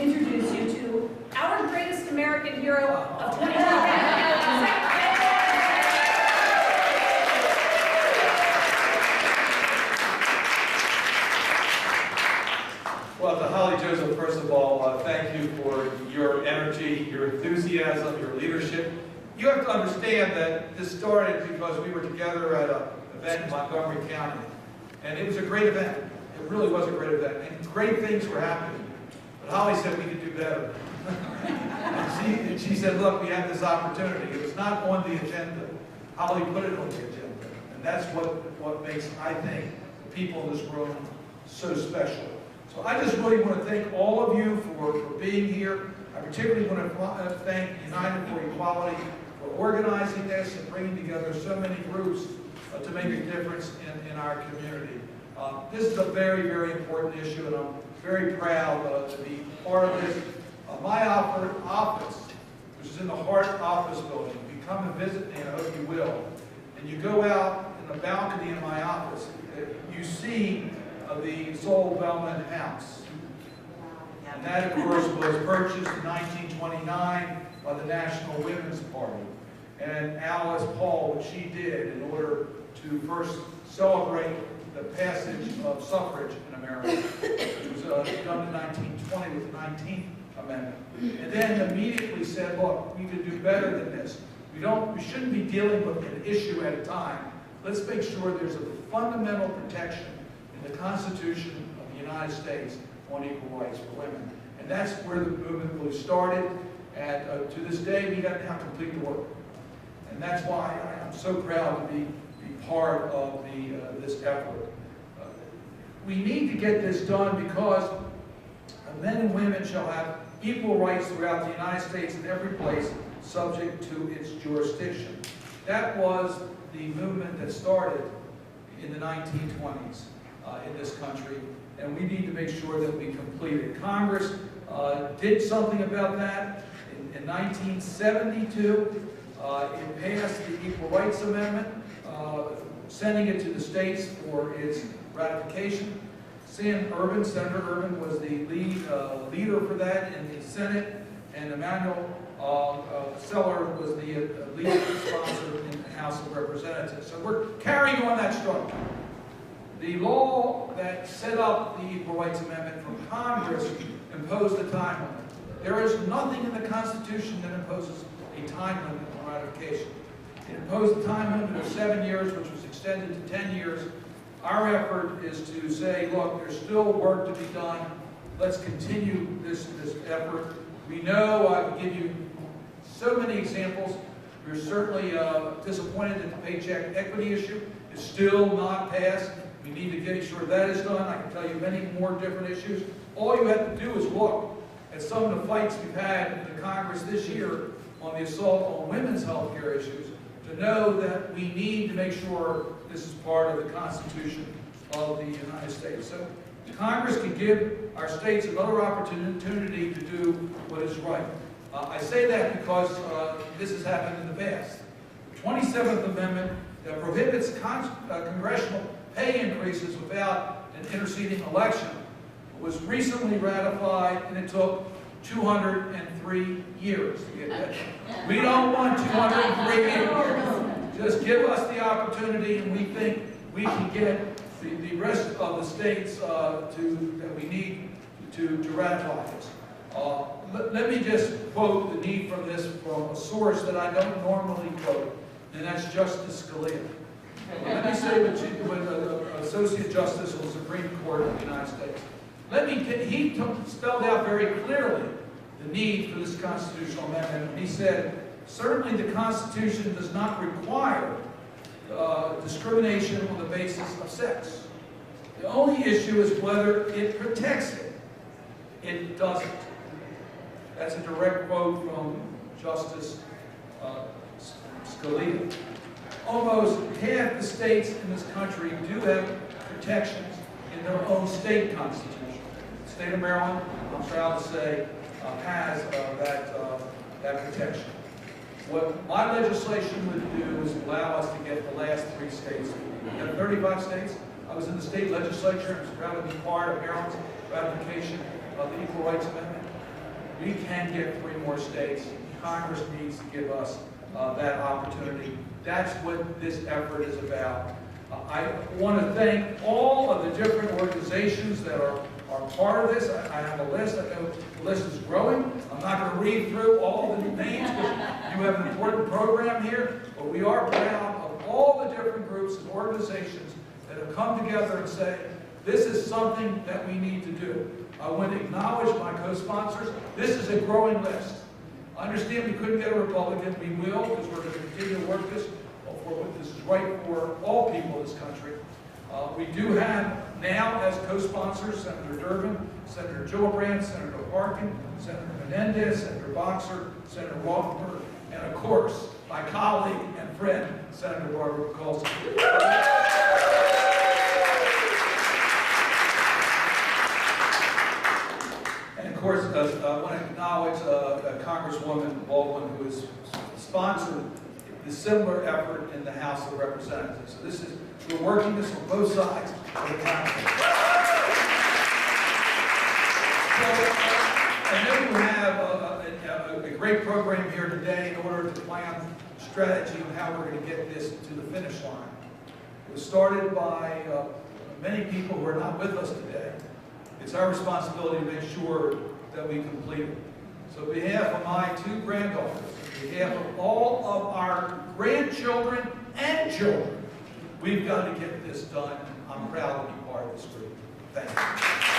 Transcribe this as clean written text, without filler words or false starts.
introduce you to our greatest American hero of 2020. Well, to Holly Joseph, first of all, thank you for your energy, your enthusiasm, your leadership. You have to understand that this started because we were together at an event in Montgomery County. And it was a great event. It really was a great event. And great things were happening. But Holly said we could do better. and she said, look, we have this opportunity. It was not on the agenda. Holly put it on the agenda. And that's what makes, I think, the people in this room so special. So I just really want to thank all of you for being here. I particularly want to thank United for Equality for organizing this and bringing together so many groups to make a difference in our community. This is a very, very important issue, and I'm very proud to be part of this. My office, which is in the Hart office building, you come and visit me, and I hope you will, and you go out in the balcony in my office, you see the Sol Bellman House. And that, of course, was purchased in 1929 by the National Women's Party. And Alice Paul, what she did in order to first celebrate the passage of suffrage in America. It was done in 1920 with the 19th Amendment. And then immediately said, look, we could do better than this. We shouldn't be dealing with an issue at a time. Let's make sure there's a fundamental protection in the Constitution of the United States on equal rights for women. And that's where the movement really started. And to this day, we don't have complete the work. And that's why I'm so proud to be part of this effort. We need to get this done because men and women shall have equal rights throughout the United States in every place subject to its jurisdiction. That was the movement that started in the 1920s in this country, and we need to make sure that we complete it. Congress did something about that. In 1972, it passed the Equal Rights Amendment, sending it to the states for its ratification. Senator Ervin was the leader for that in the Senate, and Emanuel Seller was the lead sponsor in the House of Representatives. So we're carrying on that struggle. The law that set up the Equal Rights Amendment from Congress imposed a time limit. There is nothing in the Constitution that imposes a time limit on ratification. It imposed a time limit of 7 years, which was extended to 10 years. Our effort is to say, look, there's still work to be done. Let's continue this effort. We know, I can give you so many examples. We're certainly disappointed that the paycheck equity issue is still not passed. We need to get sure that is done. I can tell you many more different issues. All you have to do is look at some of the fights we've had in the Congress this year on the assault on women's health care issues to know that we need to make sure this is part of the Constitution of the United States. So Congress can give our states another opportunity to do what is right. I say that because this has happened in the past. The 27th Amendment that prohibits congressional pay increases without an interceding election was recently ratified, and it took 203 years to get that. We don't want 203 years. Just give us the opportunity, and we think we can get the rest of the states that we need to ratify this. Let me just quote the need from this from a source that I don't normally quote, and that's Justice Scalia. Let me say what Associate Justice of the Supreme Court of the United States. He spelled out very clearly the need for this constitutional amendment. He said, certainly the Constitution does not require discrimination on the basis of sex. The only issue is whether it protects it. It doesn't. That's a direct quote from Justice Scalia. Almost half the states in this country do have protections in their own state constitution. The state of Maryland, I'm proud to say, has that protection. What my legislation would do is allow us to get the last 3 states. We have 35 states. I was in the state legislature and was proud to be part of Maryland's ratification of the Equal Rights Amendment. We can get 3 more states. Congress needs to give us that opportunity. That's what this effort is about. I want to thank all of the different organizations that are part of this. I have a list. I know the list is growing. I'm not going to read through all the names because you have an important program here, but we are proud of all the different groups and organizations that have come together and say, this is something that we need to do. I want to acknowledge my co-sponsors. This is a growing list. I understand we couldn't get a Republican. We will, because we're going to continue to work this for what this is right for all people in this country. We do have now as co-sponsors Senator Durbin, Senator Gillibrand, Senator Harkin, Senator Menendez, Senator Boxer, Senator Rothenberg, and of course, my colleague and friend, Senator Barbara Mikulski. And of course, I want to acknowledge Congresswoman Baldwin, who has sponsored the similar effort in the House of Representatives. So we're working this on both sides of the country. So I know you have a great program here today in order to plan strategy on how we're going to get this to the finish line. It was started by many people who are not with us today. It's our responsibility to make sure that we complete it. So on behalf of my 2 granddaughters, on behalf of all of our grandchildren and children, we've got to get this done. I'm proud to be part of this group. Thank you.